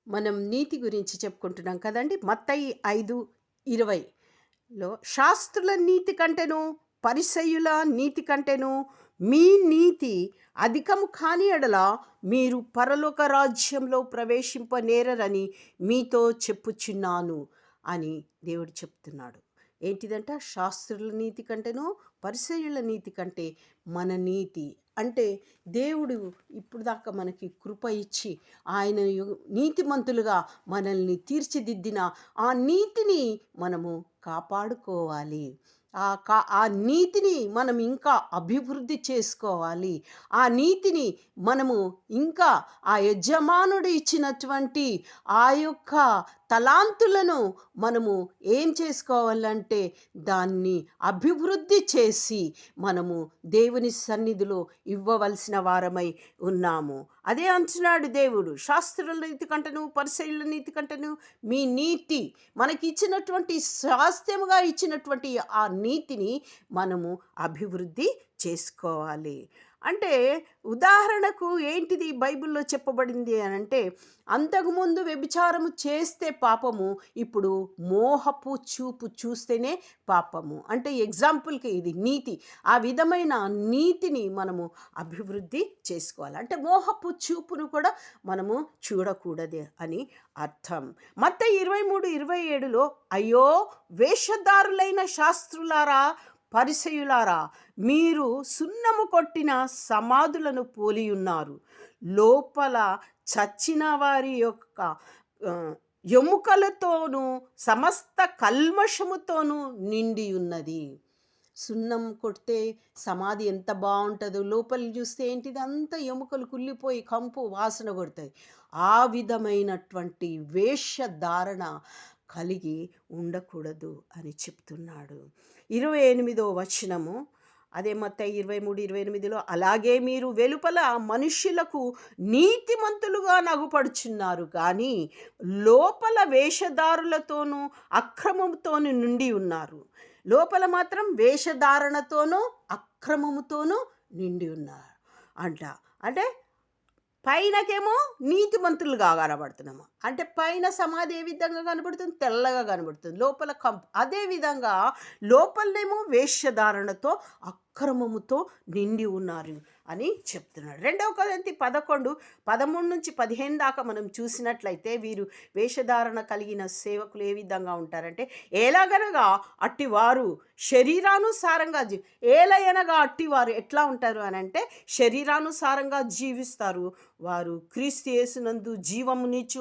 మనం నీతి గురించి చెప్పుకుంటున్నాం కదండి. మత్తయి 5:20లో శాస్త్రుల నీతి కంటెను పరిసయ్యుల నీతి కంటెను మీ నీతి అధికము కాని ఎడల మీరు పరలోక రాజ్యంలో ప్రవేశింపనేరరని మీతో చెప్పుచున్నాను అని దేవుడు చెప్తున్నాడు. ఏంటిదంట? శాస్త్రుల నీతి కంటేనో పరిసయ్యుల నీతి కంటే మన నీతి అంటే దేవుడు ఇప్పుడు దాకా మనకి కృప ఇచ్చి ఆయన నీతిమంతులుగా మనల్ని తీర్చిదిద్దిన ఆ నీతిని మనము కాపాడుకోవాలి. ఆ నీతిని మనం ఇంకా అభివృద్ధి చేసుకోవాలి. ఆ నీతిని మనము ఇంకా ఆ యజమానుడు ఇచ్చినటువంటి ఆ యొక్క తలాంతులను మనము ఏం చేసుకోవాలంటే దాన్ని అభివృద్ధి చేసి మనము దేవుని సన్నిధిలో ఇవ్వవలసిన వారమై ఉన్నాము. అదే అంటున్నాడు దేవుడు, శాస్త్రుల నీతి కంటను పరిసయ్యుల నీతి కంటను మీ నీతి, మనకి ఇచ్చినటువంటి స్వాస్థ్యముగా ఇచ్చినటువంటి ఆ నీతిని మనము అభివృద్ధి చేసుకోవాలి. అంటే ఉదాహరణకు ఏంటిది బైబిల్లో చెప్పబడింది అని అంటే, అంతకుముందు వ్యభిచారము చేస్తే పాపము, ఇప్పుడు మోహపు చూపు చూస్తేనే పాపము. అంటే ఎగ్జాంపుల్కి ఇది నీతి. ఆ విధమైన నీతిని మనము అభివృద్ధి చేసుకోవాలి. అంటే మోహపు చూపును కూడా మనము చూడకూడదు అని అర్థం. మత్తయి 23:27లో అయ్యో వేషధారులైన శాస్త్రులారా పరిసయ్యులారా, మీరు సున్నము కొట్టిన సమాధులను పోలియున్నారు. లోపల చచ్చిన వారి యొక్క ఎముకలతోనూ సమస్త కల్మషముతోనూ నిండి ఉన్నది. సున్నం కొడితే సమాధి ఎంత బాగుంటుందో, లోపలి చూస్తే ఏంటిది, అంత ఎముకలు కుళ్ళిపోయి కంపు వాసన కొడతాయి. ఆ విధమైనటువంటి వేషధారణ కలిగి ఉండకూడదు అని చెప్తున్నాడు. 28వ వచనము, అదే మత్తయి 23:28లో అలాగే మీరు వెలుపల మనుష్యులకు నీతిమంతులుగా నగుపడుచున్నారు కానీ లోపల వేషధారులతోనూ అక్రమంతోనూ నిండి ఉన్నారు. లోపల మాత్రం వేషధారణతోనూ అక్రమముతోనూ నిండి ఉన్నారు అంటే పైనకేమో నీతిమంతులుగా కనబడుతున్నాము. అంటే పైన సమాధి ఏ విధంగా కనబడుతుంది? తెల్లగా కనబడుతుంది. లోపల కంపు. అదేవిధంగా లోపలనేమో వేషధారణతో అక్రమముతో నిండి ఉన్నారు అని చెప్తున్నాడు. 2 కొరింథీ 11:13-15 దాకా మనం చూసినట్లయితే వీరు వేషధారణ కలిగిన సేవకులు ఏ విధంగా ఉంటారంటే, ఎలాగనగా అట్టివారు శరీరానుసారంగా ఏలయనగా అట్టివారు ఎట్లా ఉంటారు అని అంటే శరీరానుసారంగా జీవిస్తారు. వారు క్రీస్తు యేసునందు జీవమునిచ్చు